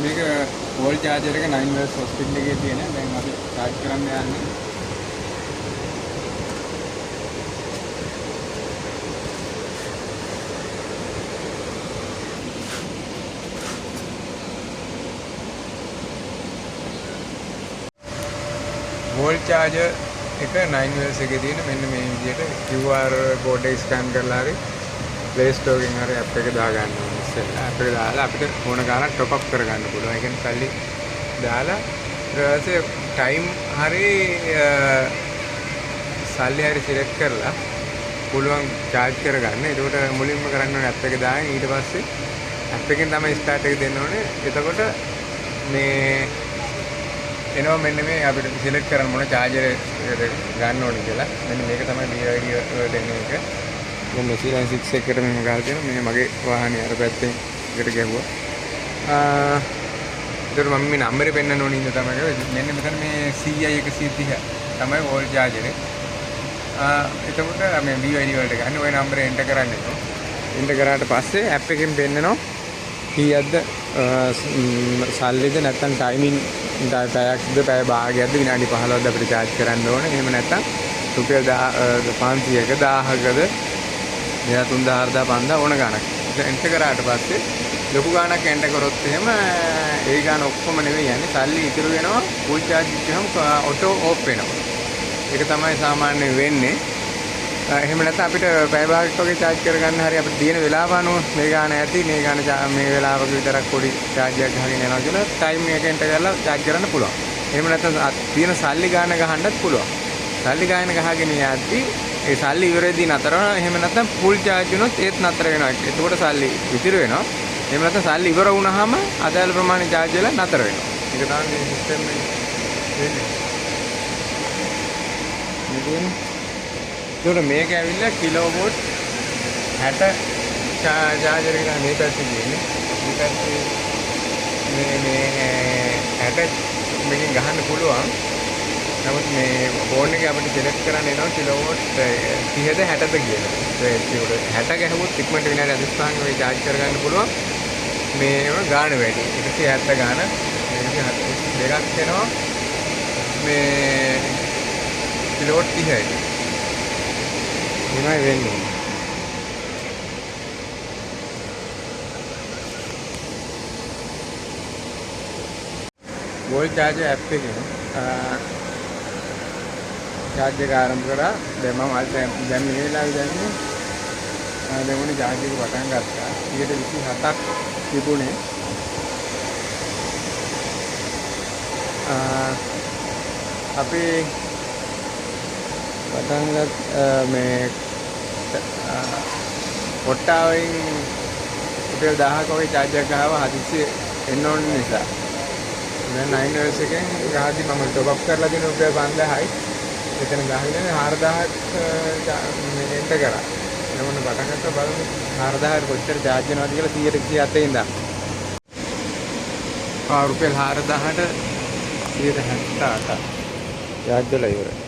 මේක wall charger එක 9 volts hospital එකේ තියෙන. දැන් අපි charge කරන්න යන්නේ. වෝල් චාර්ජර් එක 9 volts එකේ තියෙන මෙන්න මේ විදිහට QR code එක ස්කෑන් කරලා හරි Play Store එකෙන් හරි app එක දාගන්න ඕනේ. ඉස්සෙල්ලා app එක දාලා අපිට ඕන ගානක් top up කරගන්න පුළුවන්. ඒ කියන්නේ සල්ලි දාලා ඊට පස්සේ time හරි සල්ලි හරි select කරලා පුළුවන් charge කරගන්න. ඒකට මුලින්ම කරන්න ඕනේ app එක දාගෙන ඊට පස්සේ app එකෙන් තමයි start එක දෙන්න ඕනේ. එතකොට මේ එනවා මෙන්න මේ අපිට select කරන්න මොන charger එක ගන්න ඕනේ කියලා. මෙන්න මේක තමයි BYD වලට එන එක. දැන් මේ C-Line 6 එකට මෙහෙම ගහලා තියෙනවා. මේ මගේ වාහනේ අර පැත්තෙන් එකට ගැහුවා. ඒතර මම මේ නම්බරේ පෙන්නන්න ඕනේ ඉන්න තමයි. මෙන්න මෙතන මේ CI 130 තමයි වෝල් චාර්ජර් එක. එතකොට මේ BYD වලට ගන්න ওই නම්බරේ එන්ටර් කරන්න ඕනේ. එන්ටර් කරාට පස්සේ app එකෙන් පෙන්නනවා කීයක්ද සල්ලිද නැත්නම් ටයිමින් පැයක්ද පැය භාගයක්ද විනාඩි 15ක්ද අපිට charge කරන්න ඕනේ. එහෙම නැත්නම් රුපියල් 500ක 1000කද 3000 4000 ඕන ගාණක්. එන්ටර් කරාට පස්සේ ලොකු ගාණක් එන්ටර් කරොත් එහෙම ඒ ගාණ ඔක්කොම නෙවෙයි යන්නේ සල්ලි ඉතුරු වෙනවා. full charge එකම auto off වෙනවා. ඒක තමයි සාමාන්‍යයෙන් වෙන්නේ. එහෙම නැත්නම් අපිට පැය භාගයක් වගේ charge කරගන්න හරි අපිට තියෙන වෙලාව අනුව මේ ගාණ ඇති මේ ගාණ මේ වෙලාවක විතරක් පොඩි charge එකක් ගහගෙන යනවා කියලා time එක එන්ටර් කරලා charge කරන්න පුළුවන්. එහෙම නැත්නම් තියෙන සල්ලි ගාණ ගහන්නත් පුළුවන්. සල්ලි ගාණ ගහගෙන යද්දි ඒ සල්ලි ඉවරෙදී නතර වෙනවා. එහෙම නැත්නම් full charge වුණොත් ඒත් නතර වෙනවා. එතකොට සල්ලි ඉතිරි වෙනවා. එහෙම නැත්නම් සල්ලි ඉවර වුණාම අදාළ ප්‍රමාණය charge වෙලා නතර වෙනවා. ඒක තමයි මේ system එකේ වෙන්නේ. ඒකට මේක ඇවිල්ලා කිලෝවොට් 60 චාර්ජර් එක මේ පැත්තේ තියෙන්නේ. මේ පැත්තේ මේ 60 මේකෙන් ගහන්න පුළුවන්. නමුත් මේ ෆෝන් එකේ අපිට select කරන්න එනවා කිලෝවොට් 30ද 60ද කියලා. ඒක 60 ගැහුවොත් ඉක්මනට විනාඩි 45ක මේ charge කරගන්න පුළුවන්. මේව ගාණ වැඩි. 170 ගාණ දෙකක් වෙනවා. මේ කිලෝවොට් 30යි. එහෙමයි වෙන්නේ. වෝල් චාර්ජර් app එකෙන් charge එක ආරම්භ කරා. දැන් මම දැන් මේ වෙලාවේ දැන්නේ දැන් මොනේ charge එක පටන් ගත්තා. 27ක් තිබුණේ. අපි පටන් ගත්ත මේ ඔට්ටාවෙන් රුපියල් 1000ක වගේ charge එකක් ගහව හදිස්සියේ එන්න ඕන නිසා දැන් 9 volts එකෙන් ගහද්දි මම top up කරලා දෙන රුපියල් 5000යි. එතන ගහගෙන 4000ක් එන්ටර් කරා. එනමුන පටන් ගත්තා බලමු 4000ට කොච්චර charge වෙනවද කියලා 127 ඉඳන්. රුපියල් 4000ට 178 charge වෙලා ඉවරයි.